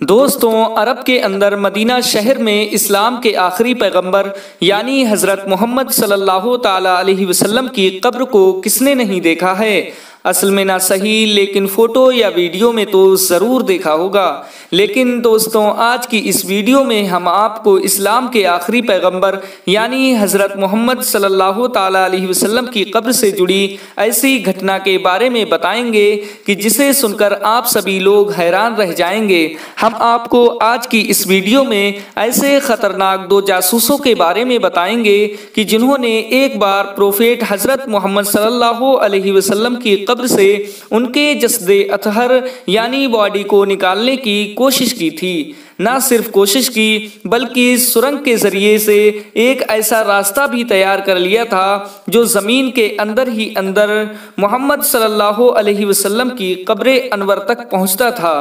दोस्तों, अरब के अंदर मदीना शहर में इस्लाम के आखिरी पैगंबर यानी हज़रत मोहम्मद सल्लल्लाहु ताला अलैहि वसल्लम की कब्र को किसने नहीं देखा है। असल में ना सही लेकिन फ़ोटो या वीडियो में तो ज़रूर देखा होगा। लेकिन दोस्तों, आज की इस वीडियो में हम आपको इस्लाम के आखिरी पैगंबर यानी हज़रत मोहम्मद सल्लल्लाहु ताला अलैहि वसल्लम की कब्र से जुड़ी ऐसी घटना के बारे में बताएंगे कि जिसे सुनकर आप सभी लोग हैरान रह जाएंगे। हम आपको आज की इस वीडियो में ऐसे ख़तरनाक दो जासूसों के बारे में बताएंगे कि जिन्होंने एक बार प्रोफेट हज़रत मोहम्मद सल्लल्लाहु अलैहि वसल्लम की कब्र से उनके जस्दे अतहर यानी बॉडी को निकालने की कोशिश की थी। ना सिर्फ कोशिश की बल्कि सुरंग के जरिए से एक ऐसा रास्ता भी तैयार कर लिया था जो ज़मीन के अंदर ही अंदर मोहम्मद सल्लल्लाहु अलैहि वसल्लम की कब्र अनवर तक पहुंचता था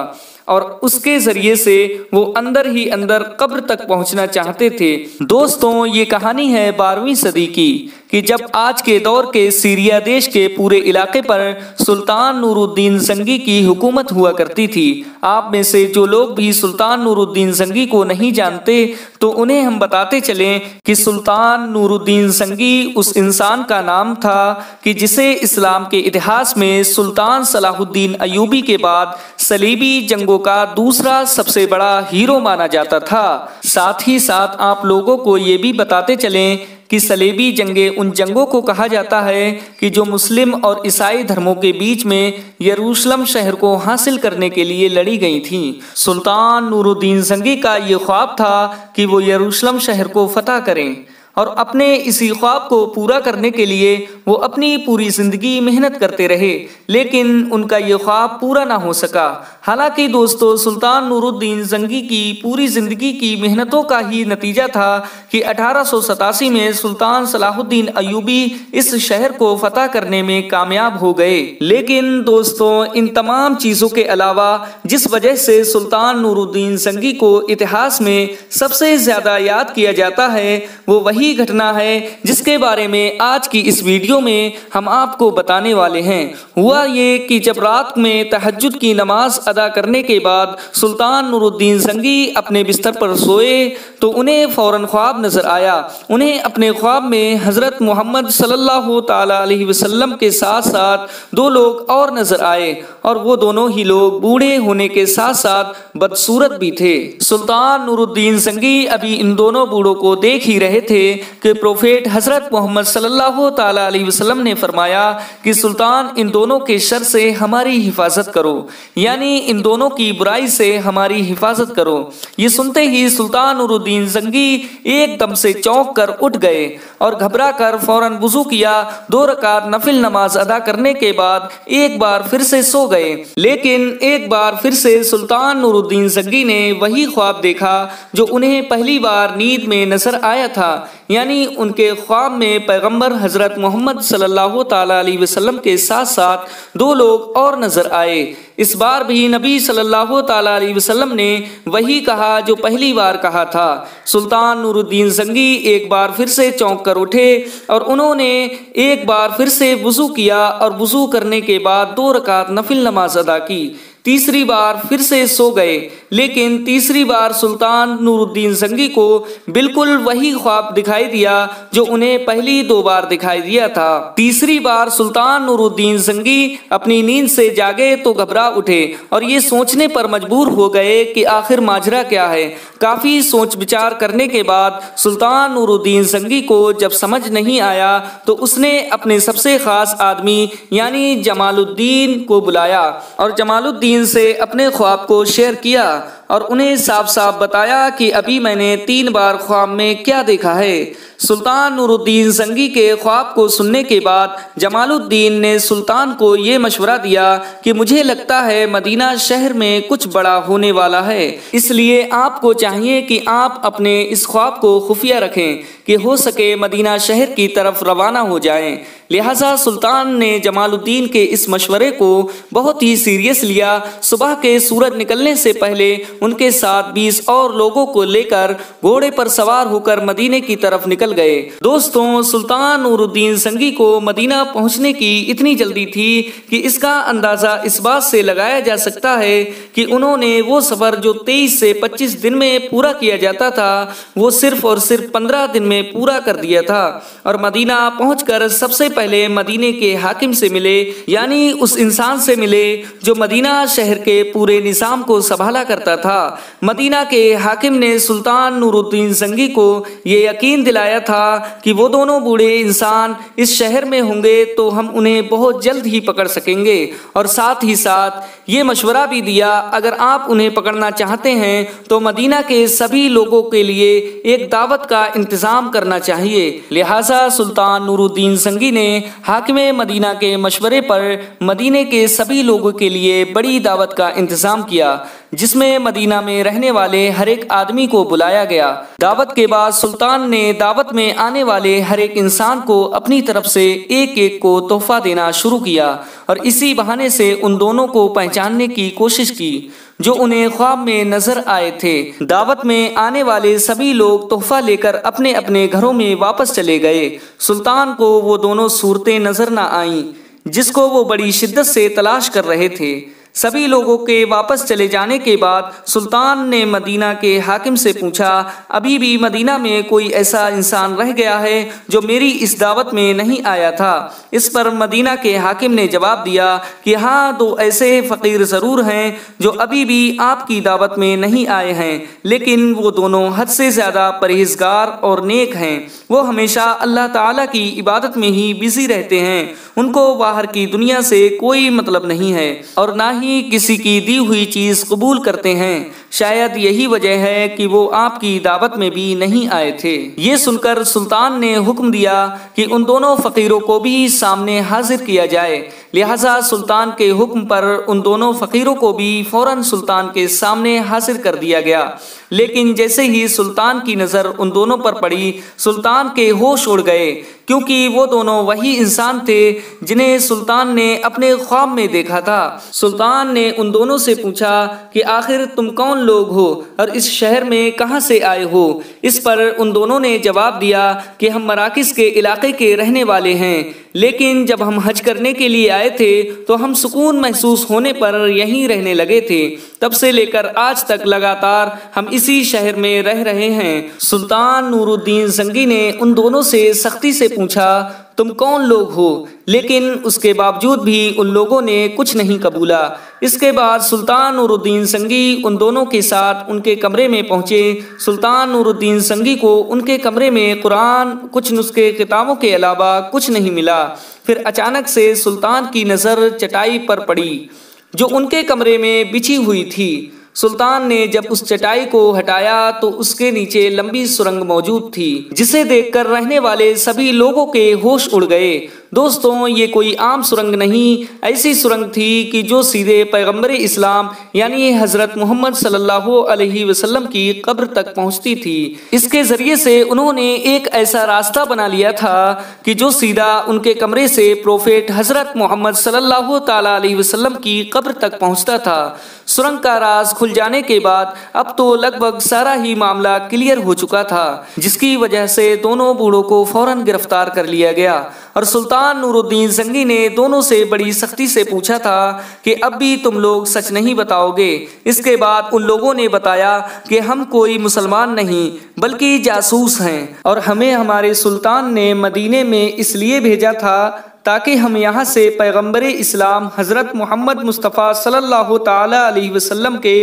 और उसके जरिए से वो अंदर ही अंदर कब्र तक पहुंचना चाहते थे। दोस्तों, ये कहानी है 12वीं सदी की कि जब आज के दौर के सीरिया देश के पूरे इलाके पर सुल्तान नूरुद्दीन ज़ंगी की हुकूमत हुआ करती थी। आप में से जो लोग भी सुल्तान नूरुद्दीन ज़ंगी को नहीं जानते तो उन्हें हम बताते चलें कि सुल्तान नूरुद्दीन ज़ंगी उस इंसान का नाम था कि जिसे इस्लाम के इतिहास में सुल्तान सलाहुद्दीन अयूबी के बाद सलीबी जंगों का दूसरा सबसे बड़ा हीरो माना जाता था। साथ ही साथ आप लोगों को ये भी बताते चलें कि सलेबी जंगे उन जंगों को कहा जाता है कि जो मुस्लिम और ईसाई धर्मों के बीच में यरूशलेम शहर को हासिल करने के लिए लड़ी गई थी। सुल्तान नूरुद्दीन ज़ंगी का ये ख्वाब था कि वो यरूशलेम शहर को फतह करें और अपने इसी ख्वाब को पूरा करने के लिए वो अपनी पूरी ज़िंदगी मेहनत करते रहे, लेकिन उनका ये ख्वाब पूरा ना हो सका। हालांकि दोस्तों, सुल्तान नूरुद्दीन ज़ंगी की पूरी ज़िंदगी की मेहनतों का ही नतीजा था कि 1887 में सुल्तान सलाहुद्दीन अयूबी इस शहर को फतह करने में कामयाब हो गए। लेकिन दोस्तों, इन तमाम चीज़ों के अलावा जिस वजह से सुल्तान नूरुद्दीन ज़ंगी को इतिहास में सबसे ज़्यादा याद किया जाता है वो वही घटना है जिसके बारे में आज की इस वीडियो में हम आपको बताने वाले हैं। हुआ ये कि जब रात में तहज्जुद की नमाज अदा करने के बाद सुल्तान नूरुद्दीन ज़ंगी अपने बिस्तर पर सोए तो उन्हें फौरन ख्वाब नजर आया। उन्हें अपने ख्वाब में हज़रत मोहम्मद सल्लल्लाहु ताला अलैहि वसल्लम के साथ साथ दो लोग और नजर आए और वो दोनों ही लोग बूढ़े होने के साथ साथ बदसूरत भी थे। सुल्तान नूरुद्दीन ज़ंगी अभी इन दोनों बूढ़ों को देख ही रहे थे कि प्रोफेट हज़रत मोहम्मद सल्लल्लाहु ताला अलैहि वसल्लम ने फरमाया कि सुल्तान, इन दोनों के शर से हमारी हिफाजत करो, यानी इन दोनों की बुराई से हमारी हिफाजत करो। ये सुनते ही सुल्तान नूरुद्दीन ज़ंगी एकदम से चौंक कर उठ गए और घबरा कर फौरन वुज़ू किया। 2 रकात नफिल नमाज अदा करने के बाद एक बार फिर से सो गए। लेकिन एक बार फिर से सुल्तान नूरुद्दीन ज़ंगी ने वही ख्वाब देखा जो उन्हें पहली बार नींद में नजर आया था, यानी उनके ख्वाब में पैगंबर हज़रत मोहम्मद सल्लल्लाहु ताला अलैहि वसल्लम के साथ साथ 2 लोग और नजर आए। इस बार भी नबी सल्लल्लाहु ताला अलैहि वसल्लम ने वही कहा जो पहली बार कहा था। सुल्तान नूरुद्दीन ज़ंगी एक बार फिर से चौंक कर उठे और उन्होंने एक बार फिर से वुज़ू किया और वुज़ू करने के बाद 2 रकात नफिल नमाज अदा की। तीसरी बार फिर से सो गए, लेकिन तीसरी बार सुल्तान नूरुद्दीन ज़ंगी को बिल्कुल वही ख्वाब दिखाई दिया जो उन्हें पहली 2 बार दिखाई दिया था। तीसरी बार सुल्तान नूरुद्दीन ज़ंगी अपनी नींद से जागे तो घबरा उठे और ये सोचने पर मजबूर हो गए कि आखिर माजरा क्या है। काफ़ी सोच विचार करने के बाद सुल्तान नूरुद्दीन ज़ंगी को जब समझ नहीं आया तो उसने अपने सबसे ख़ास आदमी यानी जमालुद्दीन को बुलाया और जमालुद्दीन से अपने ख्वाब को शेयर किया और उन्हें साफ साफ बताया कि अभी मैंने 3 बार ख्वाब में क्या देखा है। सुल्तान नूरुद्दीन ज़ंगी के ख्वाब को सुनने के बाद जमालुद्दीन ने सुल्तान को ये मशवरा दिया कि मुझे लगता है मदीना शहर में कुछ बड़ा होने वाला है, इसलिए आपको चाहिए कि आप अपने इस ख्वाब को खुफिया रखें कि हो सके मदीना शहर की तरफ रवाना हो जाएं। लिहाजा सुल्तान ने जमालुद्दीन के इस मशवरे को बहुत ही सीरियस लिया। सुबह के सूरज निकलने से पहले उनके साथ 20 और लोगों को लेकर घोड़े पर सवार होकर मदीने की तरफ निकल गए। दोस्तों, सुल्तान नूरुद्दीन संगी को मदीना पहुंचने की इतनी जल्दी थी कि इसका अंदाजा इस बात से लगाया जा सकता है कि उन्होंने वो सफर जो 23 से 25 दिन में पूरा किया जाता था वो सिर्फ और सिर्फ 15 दिन में पूरा कर दिया था और मदीना पहुंचकर सबसे पहले मदीने के हाकिम से मिले, यानी उस इंसान से मिले जो मदीना शहर के पूरे निज़ाम को संभाला करता था। मदीना के हाकिम ने सुल्तान नूरुद्दीन संगी को ये यकीन दिलाया था कि वो दोनों बूढ़े इंसान इस शहर में होंगे तो हम उन्हें बहुत जल्द ही पकड़ सकेंगे, और साथ ही साथ ये मशवरा भी दिया अगर आप उन्हें पकड़ना चाहते हैं तो मदीना के सभी लोगों के लिए एक दावत का इंतजाम करना चाहिए। लिहाजा सुल्तान नूरुद्दीन संगी ने हाकिम मदीना के मशवरे पर मदीने के सभी लोगों के लिए बड़ी दावत का इंतजाम किया, जिसमें मदीना में रहने वाले हर एक आदमी को बुलाया गया। दावत के बाद सुल्तान ने दावत में आने वाले हर एक इंसान को अपनी तरफ से एक एक को तोहफा देना शुरू किया और इसी बहाने से उन दोनों को पहचानने की कोशिश की जो उन्हें ख्वाब में नजर आए थे। दावत में आने वाले सभी लोग तोहफा लेकर अपने अपने घरों में वापस चले गए। सुल्तान को वो दोनों सूरतें नजर न आईं जिसको वो बड़ी शिद्दत से तलाश कर रहे थे। सभी लोगों के वापस चले जाने के बाद सुल्तान ने मदीना के हाकिम से पूछा, अभी भी मदीना में कोई ऐसा इंसान रह गया है जो मेरी इस दावत में नहीं आया था? इस पर मदीना के हाकिम ने जवाब दिया कि हाँ, दो ऐसे फ़कीर ज़रूर हैं जो अभी भी आपकी दावत में नहीं आए हैं, लेकिन वो दोनों हद से ज़्यादा परहेज़गार और नेक हैं। वो हमेशा अल्लाह ताला की इबादत में ही बिज़ी रहते हैं, उनको बाहर की दुनिया से कोई मतलब नहीं है और ना ही किसी की दी हुई चीज कबूल करते हैं। शायद यही वजह है कि वो आपकी दावत में भी नहीं आए थे। ये सुनकर सुल्तान ने हुक्म दिया कि उन दोनों फकीरों को भी सामने हाजिर किया जाए। लिहाजा सुल्तान के हुक्म पर उन दोनों फकीरों को भी फौरन सुल्तान के सामने हाजिर कर दिया गया। लेकिन जैसे ही सुल्तान की नज़र उन दोनों पर पड़ी, सुल्तान के होश उड़ गए, क्योंकि वो दोनों वही इंसान थे जिन्हें सुल्तान ने अपने ख्वाब में देखा था। सुल्तान ने उन दोनों से पूछा कि आखिर तुम कौन लोग हो और इस शहर में कहां से आए हो? इस पर उन दोनों ने जवाब दिया कि हम मराकिस के इलाके के रहने वाले हैं, लेकिन जब हम हज करने के लिए आए थे तो हम सुकून महसूस होने पर यहीं रहने लगे थे। तब से लेकर आज तक लगातार हम इसी शहर में रह रहे हैं। सुल्तान नूरुद्दीन संगी ने उन दोनों से सख्ती से पूछा, तुम कौन लोग हो? लेकिन उसके बावजूद भी उन लोगों ने कुछ नहीं कबूला। इसके बाद सुल्तान नूरुद्दीन संगी उन दोनों के साथ उनके कमरे में पहुंचे। सुल्तान नूरुद्दीन संगी को उनके कमरे में कुरान, कुछ नुस्खे किताबों के अलावा कुछ नहीं मिला। फिर अचानक से सुल्तान की नज़र चटाई पर पड़ी जो उनके कमरे में बिछी हुई थी। सुल्तान ने जब उस चटाई को हटाया तो उसके नीचे लंबी सुरंग मौजूद थी, जिसे देखकर रहने वाले सभी लोगों के होश उड़ गए। दोस्तों, ये कोई आम सुरंग नहीं, ऐसी सुरंग थी कि जो सीधे पैगंबर इस्लाम यानी हजरत मोहम्मद सल्लल्लाहु अलैहि वसल्लम की कब्र तक पहुंचती थी। इसके जरिए से उन्होंने एक ऐसा रास्ता बना लिया था कि जो सीधा उनके कमरे से प्रोफेट हजरत मोहम्मद सल्लल्लाहु ताला अलैहि वसल्लम की कब्र तक पहुंचता था। सुरंग का राज खुल जाने के बाद अब तो लगभग सारा ही मामला क्लियर हो चुका था, जिसकी वजह से दोनों बूढ़ों को फौरन गिरफ्तार कर लिया गया और सुल्तान नूरुद्दीन संगी ने दोनों से बड़ी सख्ती से पूछा था कि अब भी तुम लोग सच नहीं बताओगे। इसके बाद उन लोगों ने बताया कि हम कोई मुसलमान नहीं बल्कि जासूस हैं और हमें हमारे सुल्तान ने मदीने में इसलिए भेजा था ताकि हम यहाँ से पैगंबर इस्लाम हज़रत मोहम्मद मुस्तफ़ा सल्लल्लाहु ताला अलैहि वसल्लम के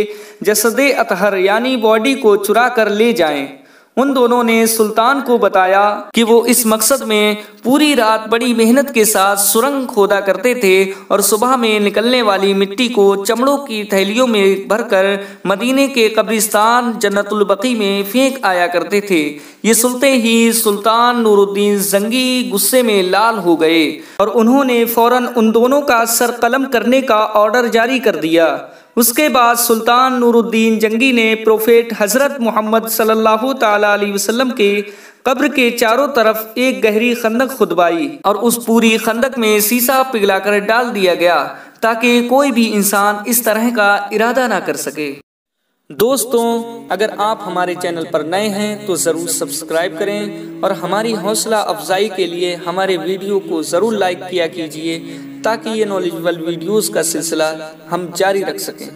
जसदे अतहर यानी बॉडी को चुरा कर ले जाएं। उन दोनों ने सुल्तान को बताया कि वो इस मकसद में पूरी रात बड़ी मेहनत के साथ सुरंग खोदा करते थे और सुबह में निकलने वाली मिट्टी को चमड़ों की थैलियों में भरकर मदीने के कब्रिस्तान जन्नतुल बकी में फेंक आया करते थे। ये सुनते ही सुल्तान नूरुद्दीन संगी गुस्से में लाल हो गए और उन्होंने फौरन उन दोनों का सर कलम करने का ऑर्डर जारी कर दिया। उसके बाद सुल्तान नूरुद्दीन जंगी ने प्रोफेट हजरत मोहम्मद सल्लल्लाहु ताला अलैहि वसल्लम के कब्र के चारों तरफ एक गहरी खंदक खुदवाई और उस पूरी खंदक में सीसा पिघलाकर डाल दिया गया ताकि कोई भी इंसान इस तरह का इरादा ना कर सके। दोस्तों, अगर आप हमारे चैनल पर नए हैं तो ज़रूर सब्सक्राइब करें और हमारी हौसला अफजाई के लिए हमारे वीडियो को ज़रूर लाइक किया कीजिए ताकि ये नॉलेजेबल वीडियोस का सिलसिला हम जारी रख सकें।